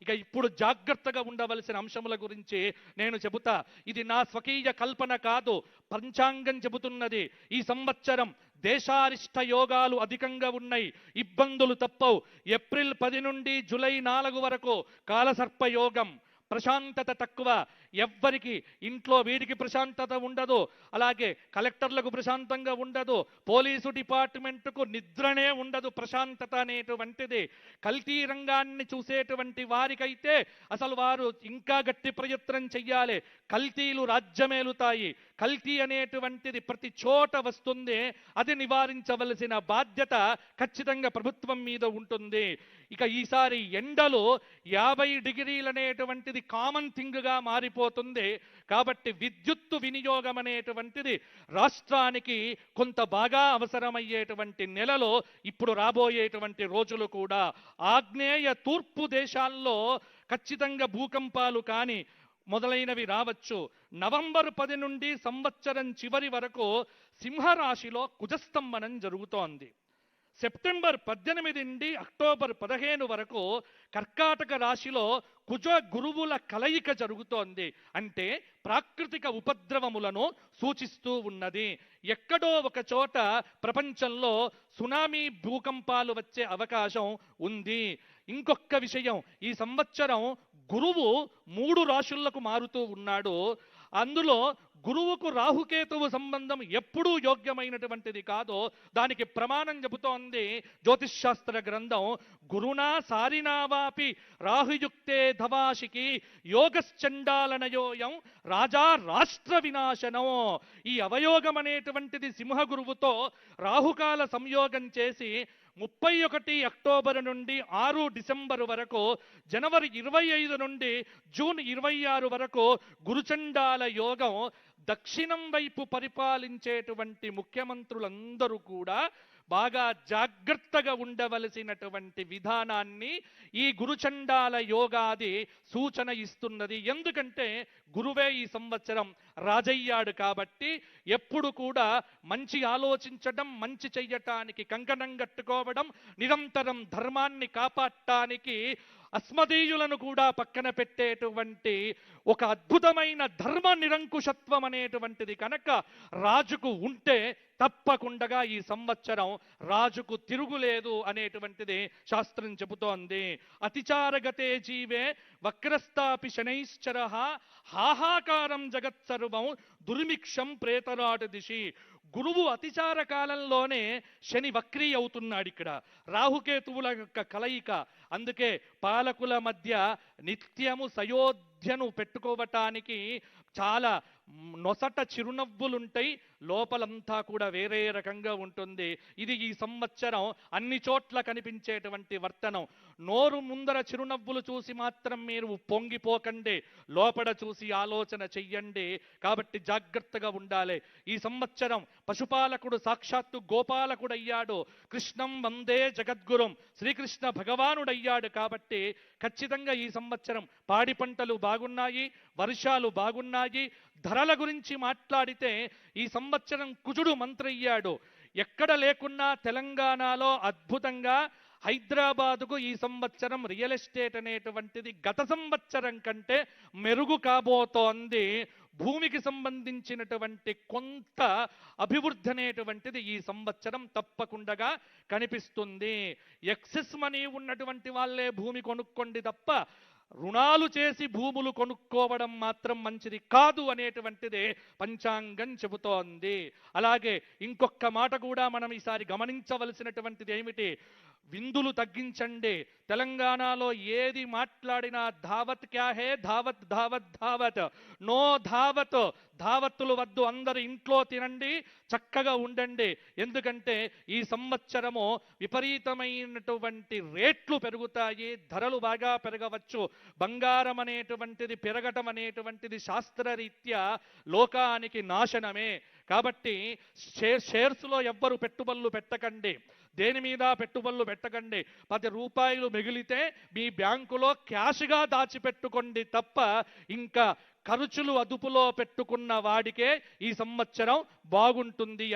ఇక ఇప్పుడు జాగ్రత్తగా ఉండవలసిన అంశముల గురించి నేను చెబుతా. ఇది నా స్వకీయ కల్పన కాదు, పంచాంగం చెబుతున్నది. ఈ సంవత్సరం దేశారిష్ట యోగాలు అధికంగా ఉన్నాయి, ఇబ్బందులు తప్పవు. ఏప్రిల్ 10 నుండి జూలై 4 వరకు కాలసర్ప యోగం, ప్రశాంతత తక్కువ. ఎవ్వరికి ఇంట్లో వీడికి ప్రశాంతత ఉండదు, అలాగే కలెక్టర్లకు ప్రశాంతంగా ఉండదు, పోలీసు డిపార్ట్మెంట్కు నిద్రనే ఉండదు. ప్రశాంతత అనేటువంటిది కల్తీ రంగాన్ని చూసేటువంటి వారికైతే అసలు వారు ఇంకా గట్టి ప్రయత్నం చెయ్యాలి. కల్తీలు రాజ్యమేలుతాయి. కల్తీ అనేటువంటిది ప్రతి చోట వస్తుంది. అది నివారించవలసిన బాధ్యత ఖచ్చితంగా ప్రభుత్వం మీద ఉంటుంది. ఇక ఈసారి ఎండలు 50 డిగ్రీలు అనేటువంటిది కామన్ థింగ్గా మారిపోతుంది. కాబట్టి విద్యుత్తు వినియోగం అనేటువంటిది రాష్ట్రానికి కొంత బాగా అవసరమయ్యేటువంటి నెలలో ఇప్పుడు రాబోయేటువంటి రోజులు కూడా. ఆగ్నేయ తూర్పు దేశాల్లో ఖచ్చితంగా భూకంపాలు కానీ మొదలైనవి రావచ్చు. నవంబర్ 10 నుండి సంవత్సరం చివరి వరకు సింహరాశిలో కుజస్తంభనం జరుగుతోంది. సెప్టెంబర్ 18 నుండి అక్టోబర్ 15 వరకు కర్కాటక రాశిలో కుజ గురువుల కలయిక జరుగుతోంది. అంటే ప్రాకృతిక ఉపద్రవములను సూచిస్తూ ఉన్నది. ఎక్కడో ఒక చోట ప్రపంచంలో సునామీ భూకంపాలు వచ్చే అవకాశం ఉంది. ఇంకొక విషయం, ఈ సంవత్సరం గురువు 3 రాశులకు మారుతూ ఉన్నాడు. అందులో గురువుకు రాహుకేతువు సంబంధం ఎప్పుడూ యోగ్యమైనటువంటిది కాదు. దానికి ప్రమాణం చెబుతోంది జ్యోతిష్ శాస్త్ర గ్రంథం. గురునా సారినావాపి రాహుయుక్తే ధవాషికి యోగశ్చండాలనయోయం రాజా రాష్ట్ర వినాశనం. ఈ అవయోగం అనేటువంటిది సింహ గురువుతో రాహుకాల సంయోగం చేసి 31 అక్టోబర్ నుండి 6 డిసెంబర్ వరకు, జనవరి 25 నుండి జూన్ 26 వరకు గురుచండాల యోగం. దక్షిణం వైపు పరిపాలించేటువంటి ముఖ్యమంత్రులందరూ కూడా బాగా జాగ్రత్తగా ఉండవలసినటువంటి విధానాన్ని ఈ గురుచండాల యోగాది సూచన ఇస్తున్నది. ఎందుకంటే గురువే ఈ సంవత్సరం రాజయ్యాడు కాబట్టి ఎప్పుడు కూడా మంచి ఆలోచించడం, మంచి చెయ్యటానికి కంకణం కట్టుకోవడం, నిరంతరం ధర్మాన్ని కాపాడటానికి అస్మదీయులను కూడా పక్కన పెట్టేటువంటి ఒక అద్భుతమైన ధర్మ నిరంకుశత్వం అనేటువంటిది కనుక రాజుకు ఉంటే తప్పకుండా ఈ సంవత్సరం రాజుకు తిరుగులేదు అనేటువంటిది శాస్త్రం చెబుతోంది. అతిచారగతే జీవే వక్రస్తాపి శనైశ్చర హాహాకారం జగత్సర్వం దుర్మిక్షం ప్రేతరాట దిశి. గురువు అతిచార కాలంలోనే శని వక్రీ అవుతున్నాడు. ఇక్కడ రాహుకేతువుల యొక్క కలయిక. అందుకే పాలకుల మధ్య నిత్యము సయోధ్యను పెట్టుకోవటానికి చాలా నొసట చిరునవ్వులుంటాయి, లోపలంతా కూడా వేరే రకంగా ఉంటుంది. ఇది ఈ సంవత్సరం అన్ని చోట్ల కనిపించేటువంటి వర్తనం. నోరు ముందర చిరునవ్వులు చూసి మాత్రం మీరు పొంగిపోకండి, లోపల చూసి ఆలోచన చెయ్యండి. కాబట్టి జాగ్రత్తగా ఉండాలి. ఈ సంవత్సరం పశుపాలకుడు సాక్షాత్తు గోపాలకుడు అయ్యాడు. కృష్ణం వందే జగద్గురుం, శ్రీకృష్ణ భగవానుడయ్యాడు. కాబట్టి ఖచ్చితంగా ఈ సంవత్సరం పాడి పంటలు బాగున్నాయి, వర్షాలు బాగున్నాయి. ధరల గురించి మాట్లాడితే ఈ సంవత్సరం కుజుడు మంత్రయ్యాడు. ఎక్కడ లేకున్నా తెలంగాణలో అద్భుతంగా హైదరాబాదుకు ఈ సంవత్సరం రియల్ ఎస్టేట్ అనేటువంటిది గత సంవత్సరం కంటే మెరుగు కాబోతోంది. భూమికి సంబంధించినటువంటి కొంత అభివృద్ధి అనేటువంటిది ఈ సంవత్సరం తప్పకుండా కనిపిస్తుంది. ఎక్సెస్ మనీ ఉన్నటువంటి వాళ్ళే భూమి కొనుక్కోండి తప్ప రుణాలు చేసి భూములు కొనుక్కోవడం మాత్రం మంచిది కాదు అనేటువంటిదే పంచాంగం చెబుతోంది. అలాగే ఇంకొక మాట కూడా మనం ఈసారి గమనించవలసినటువంటిది ఏమిటి, విందులు తగ్గించండి. తెలంగాణలో ఏది మాట్లాడినా ధావత్ క్యా హే, ధావత్ ధావత్ ధావత్, నో ధావత్. ధావత్తులు వద్దు, అందరు ఇంట్లో తినండి, చక్కగా ఉండండి. ఎందుకంటే ఈ సంవత్సరము విపరీతమైనటువంటి రేట్లు పెరుగుతాయి, ధరలు బాగా పెరగవచ్చు. బంగారం అనేటువంటిది పెరగటం అనేటువంటిది శాస్త్రరీత్యా లోకానికి నాశనమే. కాబట్టి షేర్స్లో ఎవ్వరు పెట్టుబడులు పెట్టకండి, దేని మీద పెట్టుబడులు పెట్టకండి. 10 రూపాయలు మిగిలితే మీ బ్యాంకులో క్యాష్గా దాచిపెట్టుకోండి తప్ప ఇంకా ఖర్చులు అదుపులో పెట్టుకున్న వాడికే ఈ సంవత్సరం బాగుంటుంది అని